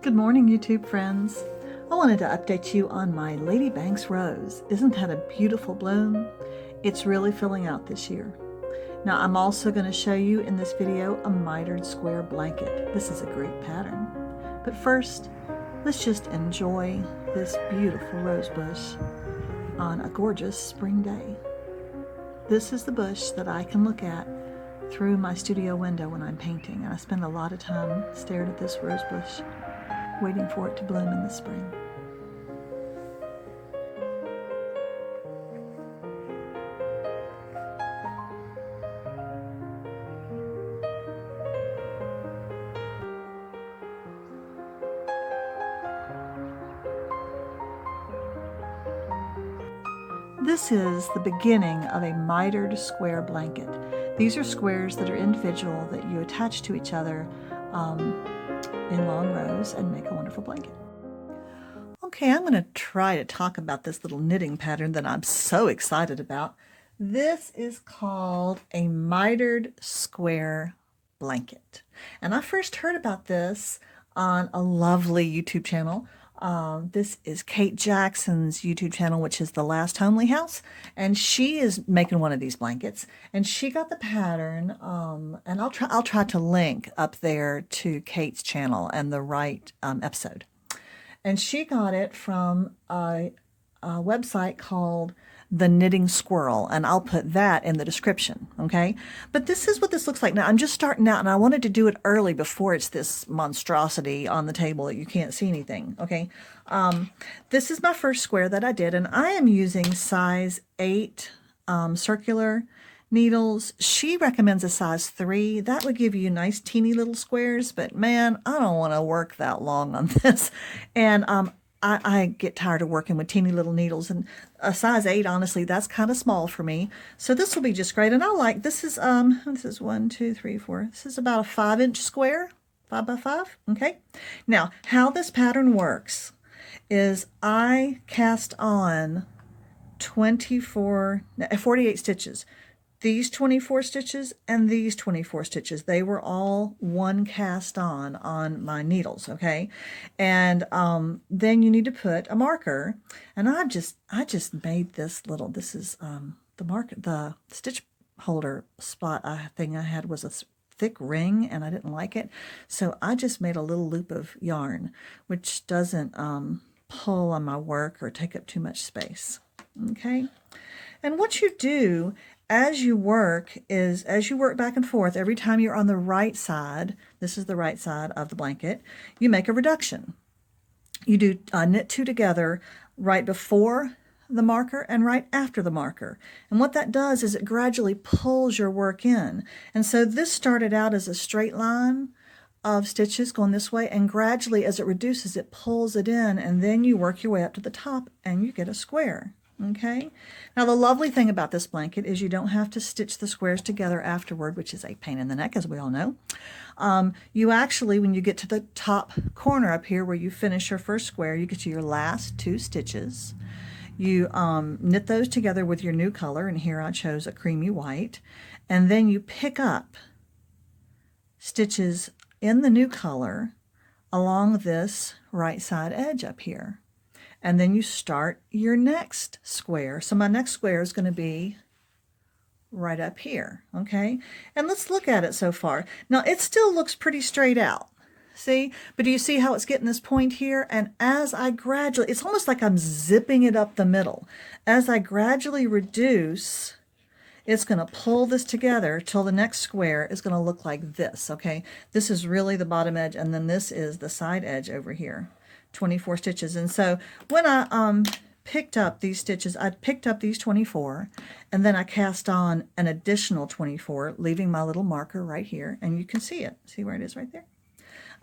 Good morning, YouTube friends. I wanted to update you on my Lady Banks rose. Isn't that a beautiful bloom? It's really filling out this year. Now I'm also going to show you in this video a Mitred Square Blanket. This is a great pattern. But first, let's just enjoy this beautiful rose bush on a gorgeous spring day. This is the bush that I can look at through my studio window when I'm painting, and I spend a lot of time staring at this rose bush, waiting for it to bloom in the spring. This is the beginning of a Mitred Square Blanket. These are squares that are individual that you attach to each other in long rows and make a wonderful blanket. Okay, I'm going to try to talk about this little knitting pattern that I'm so excited about. This is called a Mitred Square Blanket. And I first heard about this on a lovely YouTube channel. This is Kate Jackson's YouTube channel, which is The Last Homely House, and she is making one of these blankets, and she got the pattern, and I'll try to link up there to Kate's channel and the right episode. And she got it from a website called The Knitting Squirrel, and I'll put that in the description, okay? But this is what this looks like. Now, I'm just starting out, and I wanted to do it early before it's this monstrosity on the table that you can't see anything, okay? This is my first square that I did, and I am using size 8 circular needles. She recommends a size 3. That would give you nice teeny little squares, but man, I don't want to work that long on this. And I get tired of working with teeny little needles, and a size 8, honestly, that's kind of small for me. So this will be just great. And I like, this is 1, 2, 3, 4. This is about a 5-inch square, 5 by 5. Okay. Now, how this pattern works is I cast on 48 stitches. These 24 stitches and these 24 stitches, they were all one cast on my needles, okay? And then you need to put a marker, and I just made this little, this is the stitch holder spot thing I had was a thick ring, and I didn't like it, so I just made a little loop of yarn, which doesn't pull on my work or take up too much space, okay? And what you do as you work back and forth, every time you're on the right side, this is the right side of the blanket, you make a reduction. You do knit 2 together right before the marker and right after the marker. And what that does is it gradually pulls your work in. And so this started out as a straight line of stitches going this way, and gradually as it reduces, it pulls it in, and then you work your way up to the top and you get a square. Okay, now the lovely thing about this blanket is you don't have to stitch the squares together afterward, which is a pain in the neck, as we all know. You actually, when you get to the top corner up here where you finish your first square, you get to your last 2 stitches. You knit those together with your new color, and here I chose a creamy white, and then you pick up stitches in the new color along this right side edge up here. And then you start your next square. So my next square is going to be right up here, okay? And let's look at it so far. Now, it still looks pretty straight out, see? But do you see how it's getting this point here? And as I gradually, it's almost like I'm zipping it up the middle. As I gradually reduce, it's going to pull this together till the next square is going to look like this, okay? This is really the bottom edge, and then this is the side edge over here. 24 stitches. And so when I picked up these stitches, I picked up these 24, and then I cast on an additional 24, leaving my little marker right here, and you can see it. See where it is right there?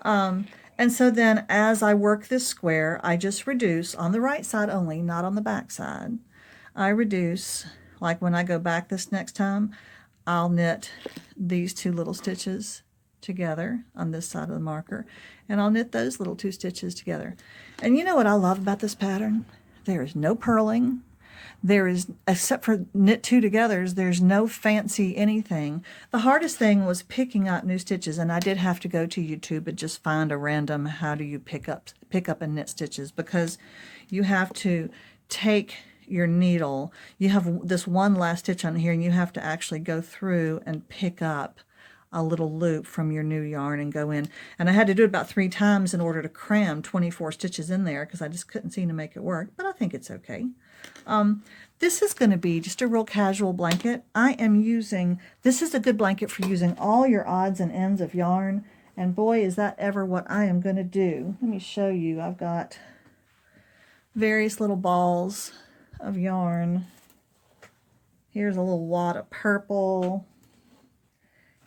And so then as I work this square, I just reduce on the right side only, not on the back side. I reduce, like when I go back this next time, I'll knit these 2 little stitches together on this side of the marker, and I'll knit those little 2 stitches together. And you know what I love about this pattern? There is no purling. There is, except for knit two togethers, there's no fancy anything. The hardest thing was picking up new stitches, and I did have to go to YouTube and just find a random how do you pick up and knit stitches, because you have to take your needle, you have this one last stitch on here, and you have to actually go through and pick up a little loop from your new yarn and go in. And I had to do it about 3 times in order to cram 24 stitches in there, because I just couldn't seem to make it work, but I think it's okay. This is going to be just a real casual blanket. I am using, this is a good blanket for using all your odds and ends of yarn, and boy is that ever what I am going to do. Let me show you. I've got various little balls of yarn. Here's a little wad of purple.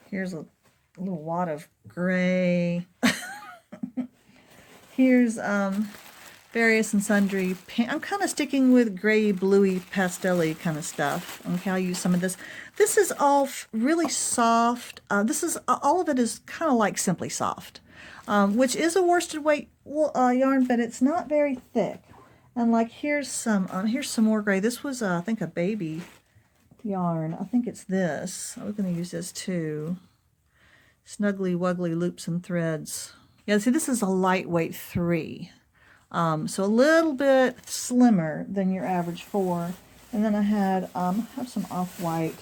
Here's a little wad of gray. Here's various and sundry pink. I'm kind of sticking with gray, bluey, pastel-y kind of stuff. Okay, I'll use some of this. This is all really soft. This is all of it is kind of like Simply Soft, which is a worsted weight yarn, but it's not very thick. And like here's some more gray. This was I think a baby yarn. I think it's this. I was going to use this too. Snuggly Wuggly Loops and Threads. Yeah, see, this is a lightweight 3. So a little bit slimmer than your average 4. And then I have some off-white,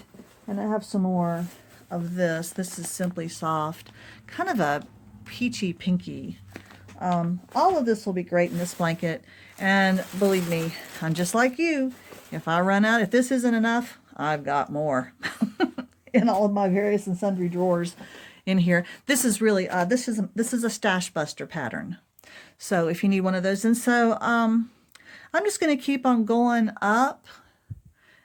and I have some more of this. This is Simply Soft, kind of a peachy pinky. All of this will be great in this blanket, and believe me, I'm just like you. If I run out, if this isn't enough, I've got more in all of my various and sundry drawers in here. This is really this is a stash buster pattern. So if you need one of those, and so I'm just going to keep on going up,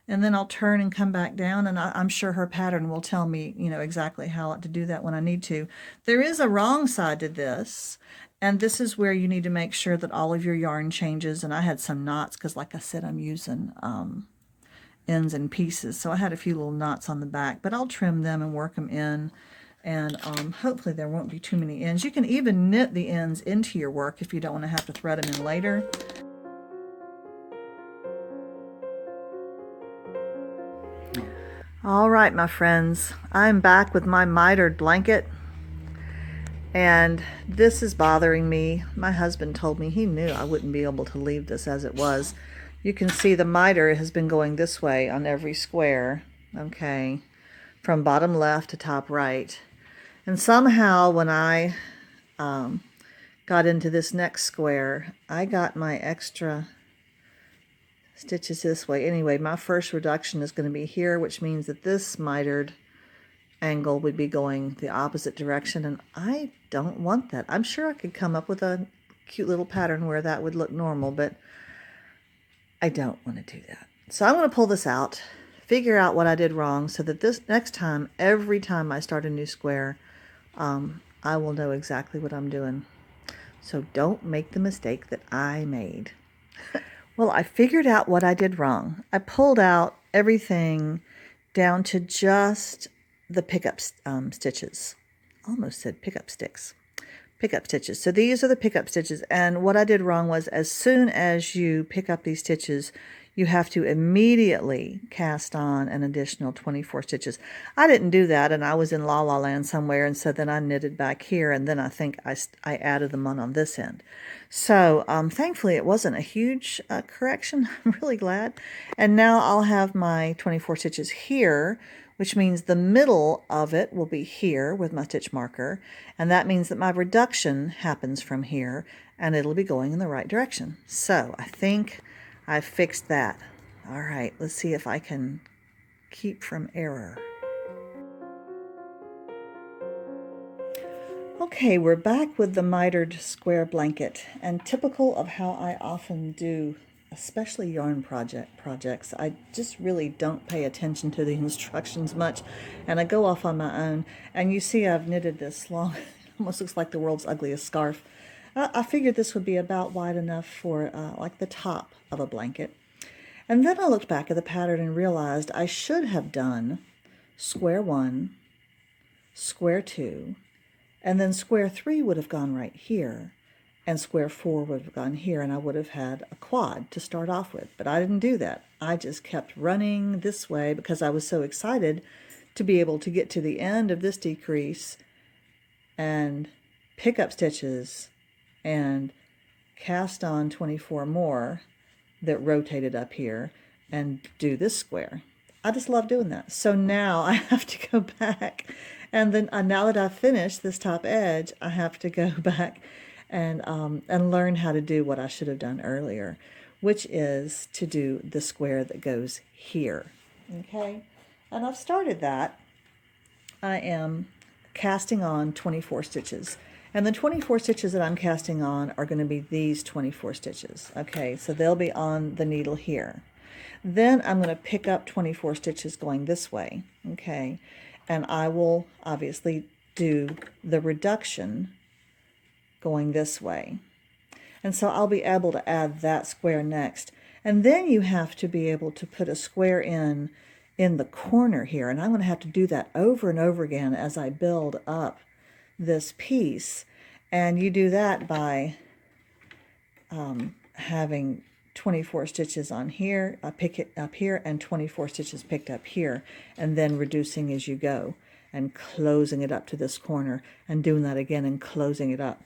and then I'll turn and come back down, and I'm sure her pattern will tell me, you know, exactly how to do that when I need to. There is a wrong side to this, and this is where you need to make sure that all of your yarn changes. And I had some knots because, like I said, I'm using ends and pieces, so I had a few little knots on the back, but I'll trim them and work them in. And hopefully there won't be too many ends. You can even knit the ends into your work if you don't want to have to thread them in later. All right, my friends, I'm back with my mitered blanket, and this is bothering me. My husband told me he knew I wouldn't be able to leave this as it was. You can see the miter has been going this way on every square, okay, from bottom left to top right. And somehow when I got into this next square, I got my extra stitches this way. Anyway, my first reduction is going to be here, which means that this mitered angle would be going the opposite direction, and I don't want that. I'm sure I could come up with a cute little pattern where that would look normal, but I don't want to do that. So I'm going to pull this out, figure out what I did wrong, so that this next time, every time I start a new square, I will know exactly what I'm doing. So don't make the mistake that I made. Well, I figured out what I did wrong. I pulled out everything down to just the pickup stitches. Almost said pickup sticks. Pickup stitches. So these are the pickup stitches. And what I did wrong was, as soon as you pick up these stitches, you have to immediately cast on an additional 24 stitches. I didn't do that, and I was in La La Land somewhere, and so then I knitted back here, and then I think I added them on this end. So thankfully it wasn't a huge correction. I'm really glad. And now I'll have my 24 stitches here, which means the middle of it will be here with my stitch marker, and that means that my reduction happens from here, and it'll be going in the right direction. So I think I fixed that. All right, let's see if I can keep from error. Okay, we're back with the mitered square blanket, and typical of how I often do, especially yarn projects, I just really don't pay attention to the instructions much, and I go off on my own. And you see I've knitted this long, almost looks like the world's ugliest scarf. I figured this would be about wide enough for like the top of a blanket. And then I looked back at the pattern and realized I should have done square 1, square 2, and then square 3 would have gone right here. and square 4 would have gone here, and I would have had a quad to start off with. But I didn't do that. I just kept running this way because I was so excited to be able to get to the end of this decrease and pick up stitches and cast on 24 more that rotated up here and do this square. I just love doing that. So now I have to go back, and then now that I've finished this top edge, I have to go back and learn how to do what I should have done earlier, which is to do the square that goes here. Okay, and I've started that. I am casting on 24 stitches. And the 24 stitches that I'm casting on are going to be these 24 stitches. Okay, so they'll be on the needle here. Then I'm going to pick up 24 stitches going this way. Okay, and I will obviously do the reduction going this way. And so I'll be able to add that square next. And then you have to be able to put a square in the corner here. And I'm going to have to do that over and over again as I build up this piece. And you do that by having 24 stitches on here, pick it up here, and 24 stitches picked up here, and then reducing as you go and closing it up to this corner and doing that again and closing it up.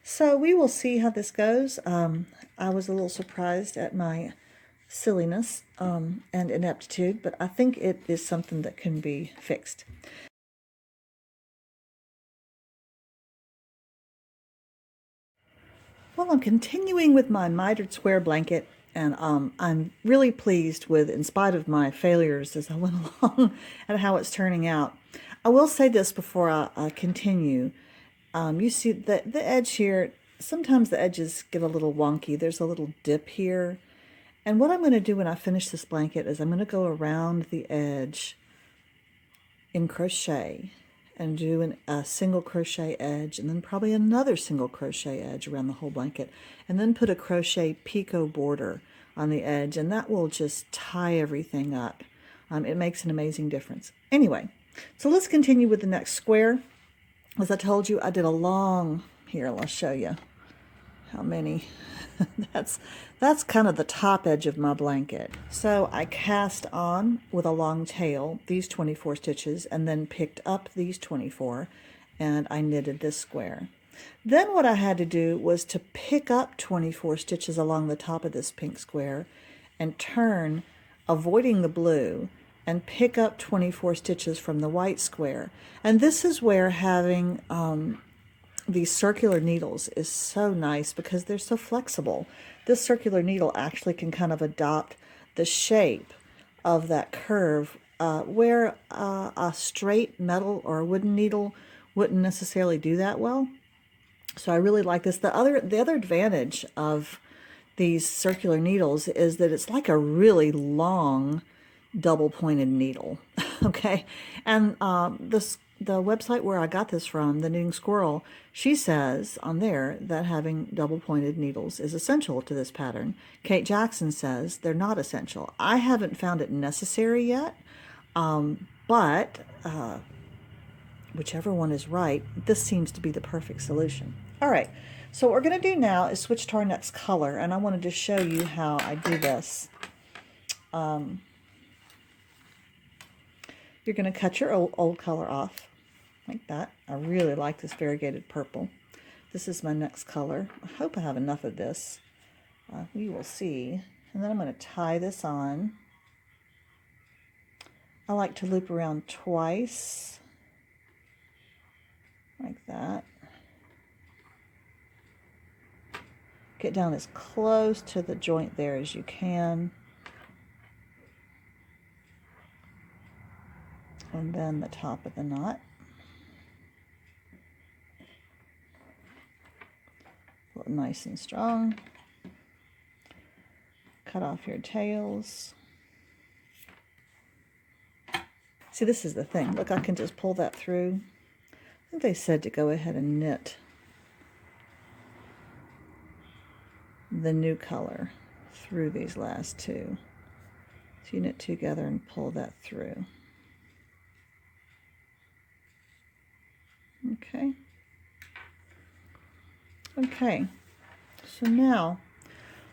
So we will see how this goes. I was a little surprised at my silliness and ineptitude, but I think it is something that can be fixed. Well, I'm continuing with my Mitred Square Blanket, and I'm really pleased with, in spite of my failures as I went along, and how it's turning out. I will say this before I continue. You see the edge here, sometimes the edges get a little wonky. There's a little dip here. And what I'm going to do when I finish this blanket is I'm going to go around the edge in crochet and do a single crochet edge, and then probably another single crochet edge around the whole blanket, and then put a crochet picot border on the edge, and that will just tie everything up. It makes an amazing difference. Anyway, so let's continue with the next square. As I told you, I did a long, here, I'll show you how many. That's kind of the top edge of my blanket. So I cast on with a long tail these 24 stitches and then picked up these 24 and I knitted this square. Then what I had to do was to pick up 24 stitches along the top of this pink square and turn, avoiding the blue, and pick up 24 stitches from the white square. And this is where having these circular needles is so nice because they're so flexible. This circular needle actually can kind of adopt the shape of that curve where a straight metal or a wooden needle wouldn't necessarily do that well. So I really like this. The other advantage of these circular needles is that it's like a really long double-pointed needle. Okay, and the website where I got this from, the Knitting Squirrel, she says on there that having double-pointed needles is essential to this pattern. Kate Jackson says they're not essential. I haven't found it necessary yet, but whichever one is right, this seems to be the perfect solution. All right, so what we're going to do now is switch to our next color, and I wanted to show you how I do this. You're going to cut your old color off like that. I really like this variegated purple. This is my next color. I hope I have enough of this. We will see. And then I'm going to tie this on. I like to loop around twice, like that. Get down as close to the joint there as you can. And then the top of the knot. Nice and strong. Cut off your tails. See, this is the thing. Look, I can just pull that through. I think they said to go ahead and knit the new color through these last two. So you knit together and pull that through. Okay. Okay. So now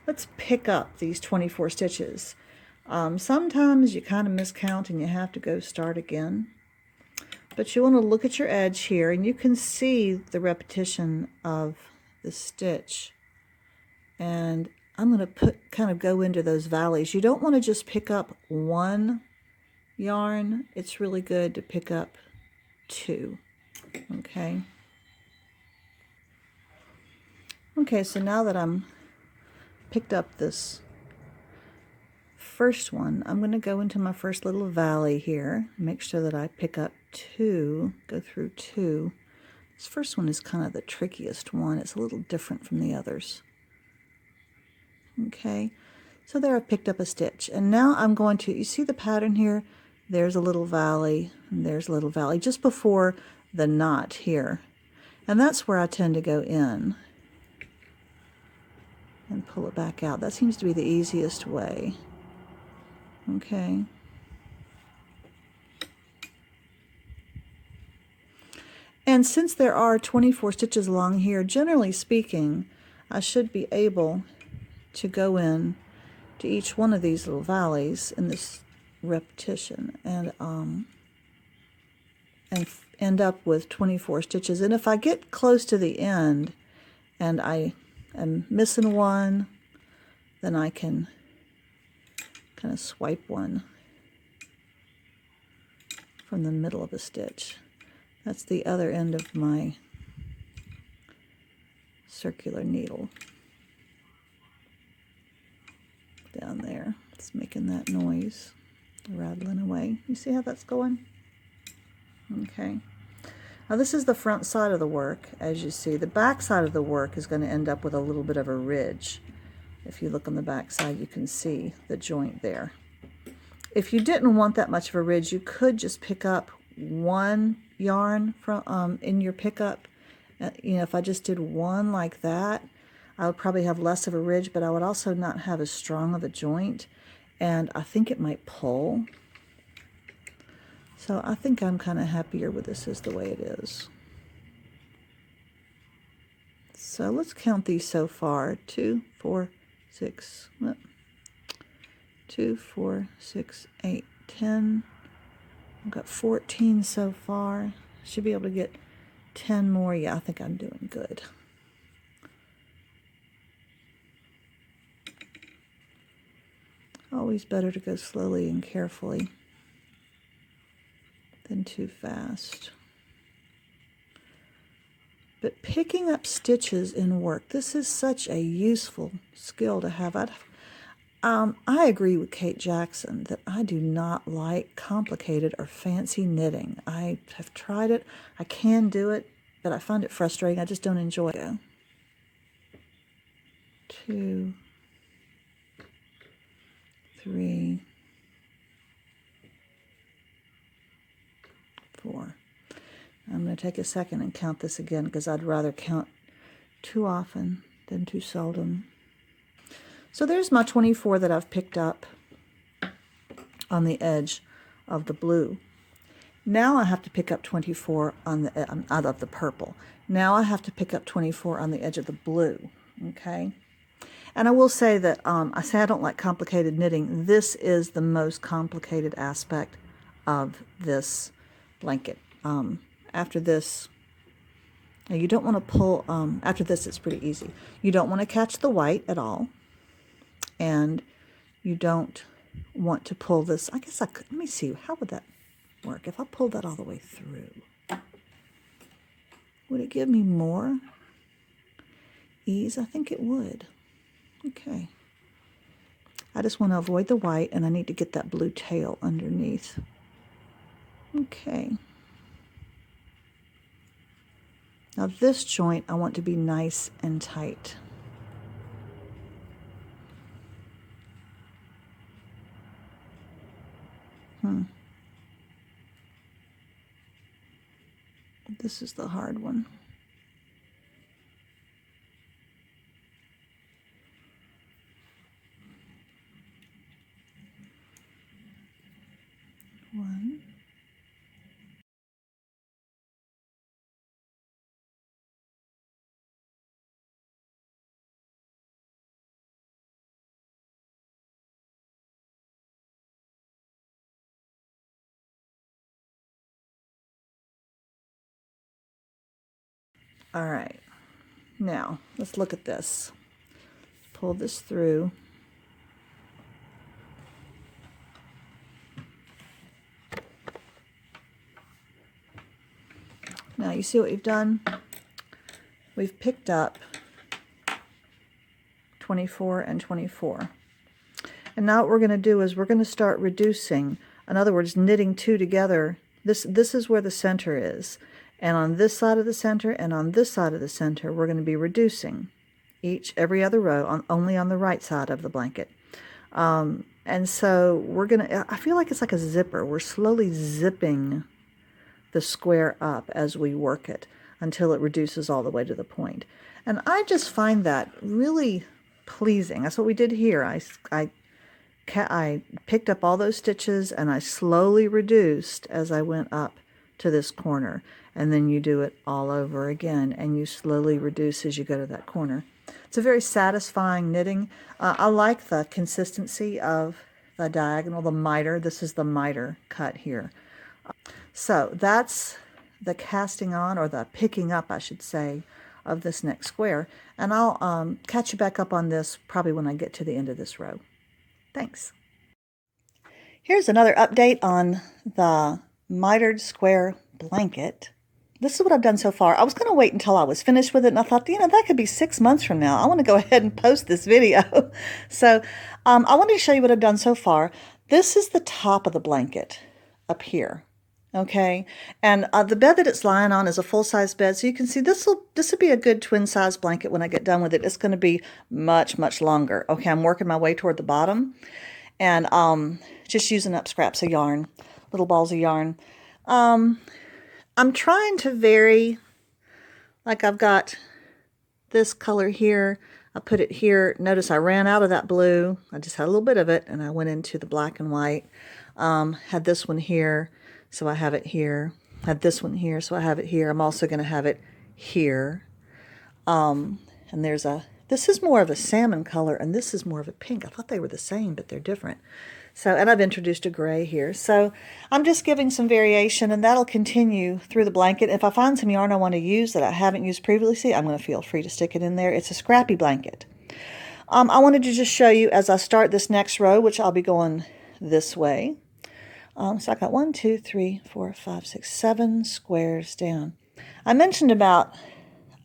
let's pick up these 24 stitches. Sometimes you kind of miscount and you have to go start again. But you want to look at your edge here and you can see the repetition of the stitch. And I'm going to kind of go into those valleys. You don't want to just pick up one yarn. It's really good to pick up two. Okay. Okay, so now that I'm picked up this first one, I'm going to go into my first little valley here. Make sure that I pick up two, go through two. This first one is kind of the trickiest one. It's a little different from the others. Okay, so there I've picked up a stitch. And now I'm going to, you see the pattern here? There's a little valley, and there's a little valley just before the knot here. And that's where I tend to go in and pull it back out. That seems to be the easiest way. Okay. And since there are 24 stitches along here, generally speaking, I should be able to go in to each one of these little valleys in this repetition and end up with 24 stitches. And if I get close to the end and I am missing one, then I can kind of swipe one from the middle of a stitch. That's the other end of my circular needle. Down there. It's making that noise, rattling away. You see how that's going? Okay. Now this is the front side of the work, as you see. The back side of the work is going to end up with a little bit of a ridge. If you look on the back side, you can see the joint there. If you didn't want that much of a ridge, you could just pick up one yarn from in your pickup. You know, if I just did one like that, I would probably have less of a ridge, but I would also not have as strong of a joint, and I think it might pull. So I think I'm kind of happier with this as the way it is. So let's count these so far. 2, 4, 6, 2, 4, 6, 8, 10. I've got 14 so far. Should be able to get 10 more. Yeah, I think I'm doing good. Always better to go slowly and carefully than too fast. But picking up stitches in work, this is such a useful skill to have. I agree with Kate Jackson that I do not like complicated or fancy knitting. I have tried it. I can do it, but I find it frustrating. I just don't enjoy it. 2, 3, 4. I'm going to take a second and count this again because I'd rather count too often than too seldom. So there's my 24 that I've picked up on the edge of the blue. Now I have to pick up 24 on the out of the purple. Now I have to pick up 24 on the edge of the blue. Okay. And I will say that I say I don't like complicated knitting. This is the most complicated aspect of this blanket. After this, you don't want to pull, after this it's pretty easy. You don't want to catch the white at all. And you don't want to pull this. I guess I could, let me see, how would that work? If I pulled that all the way through, would it give me more ease? I think it would. Okay. I just want to avoid the white, and I need to get that blue tail underneath. Okay. Now this joint I want to be nice and tight. This is the hard one. One. All right, now let's look at this. Pull this through. Now you see what we've done? We've picked up 24 and 24. And now what we're going to do is we're going to start reducing. In other words, knitting two together. This is where the center is. And on this side of the center and on this side of the center, we're going to be reducing every other row only on the right side of the blanket. And so we're going to, I feel like it's like a zipper. We're slowly zipping the square up as we work it until it reduces all the way to the point. And I just find that really pleasing. That's what we did here. I picked up all those stitches and I slowly reduced as I went up to this corner. And then you do it all over again and you slowly reduce as you go to that corner. It's a very satisfying knitting. I like the consistency of the diagonal, the miter. This is the miter cut here. So that's the casting on, or the picking up, I should say, of this next square. And I'll catch you back up on this probably when I get to the end of this row. Thanks. Here's another update on the Mitred Square Blanket. This is what I've done so far. I was going to wait until I was finished with it, and I thought, you know, that could be 6 months from now. I want to go ahead and post this video. So I wanted to show you what I've done so far. This is the top of the blanket up here. Okay, and the bed that it's lying on is a full-size bed, so you can see this will be a good twin-size blanket when I get done with it. It's going to be much, much longer. Okay, I'm working my way toward the bottom, and just using up scraps of yarn, little balls of yarn. I'm trying to vary, like I've got this color here. I put it here. Notice I ran out of that blue. I just had a little bit of it, and I went into the black and white. Had this one here. So I have it here. Had this one here, so I have it here. I'm also going to have it here. And this is more of a salmon color, and this is more of a pink. I thought they were the same, but they're different. So, and I've introduced a gray here. So I'm just giving some variation, and that'll continue through the blanket. If I find some yarn I want to use that I haven't used previously, I'm going to feel free to stick it in there. It's a scrappy blanket. I wanted to just show you as I start this next row, which I'll be going this way. So I got 1, 2, 3, 4, 5, 6, 7 squares down. I mentioned about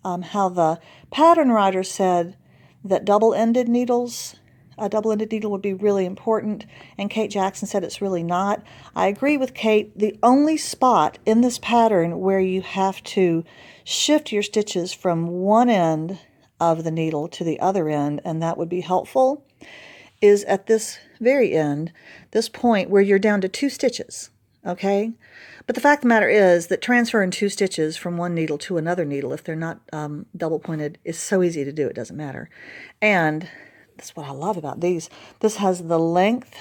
how the pattern writer said that double-ended needles, a double-ended needle would be really important, and Kate Jackson said it's really not. I agree with Kate. The only spot in this pattern where you have to shift your stitches from one end of the needle to the other end, and that would be helpful, is at this very end, this point where you're down to 2 stitches, okay? But the fact of the matter is that transferring 2 stitches from one needle to another needle, if they're not double pointed, is so easy to do, it doesn't matter. And that's what I love about these. This has the length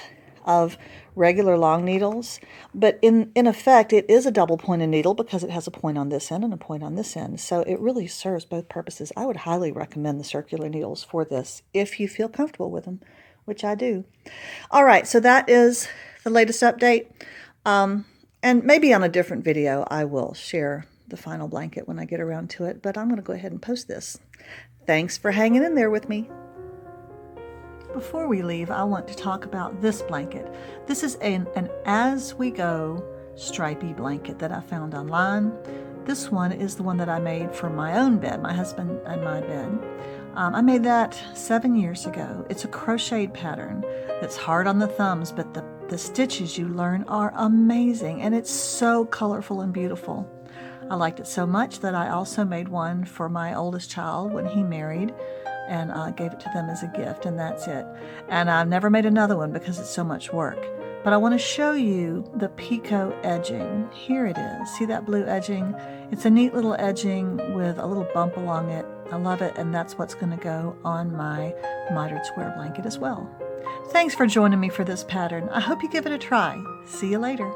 of regular long needles, but in effect, it is a double pointed needle because it has a point on this end and a point on this end. So it really serves both purposes. I would highly recommend the circular needles for this if you feel comfortable with them, which I do. All right, so that is the latest update. And maybe on a different video, I will share the final blanket when I get around to it, but I'm going to go ahead and post this. Thanks for hanging in there with me. Before we leave, I want to talk about this blanket. This is an As-We-Go Stripey Blanket that I found online. This one is the one that I made for my own bed, my husband and my bed. I made that 7 years ago. It's a crocheted pattern that's hard on the thumbs, but the stitches you learn are amazing, and it's so colorful and beautiful. I liked it so much that I also made one for my oldest child when he married, and gave it to them as a gift, and that's it. And I've never made another one because it's so much work. But I want to show you the picot edging. Here it is. See that blue edging? It's a neat little edging with a little bump along it. I love it, and that's what's going to go on my Mitred Square Blanket as well. Thanks for joining me for this pattern. I hope you give it a try. See you later.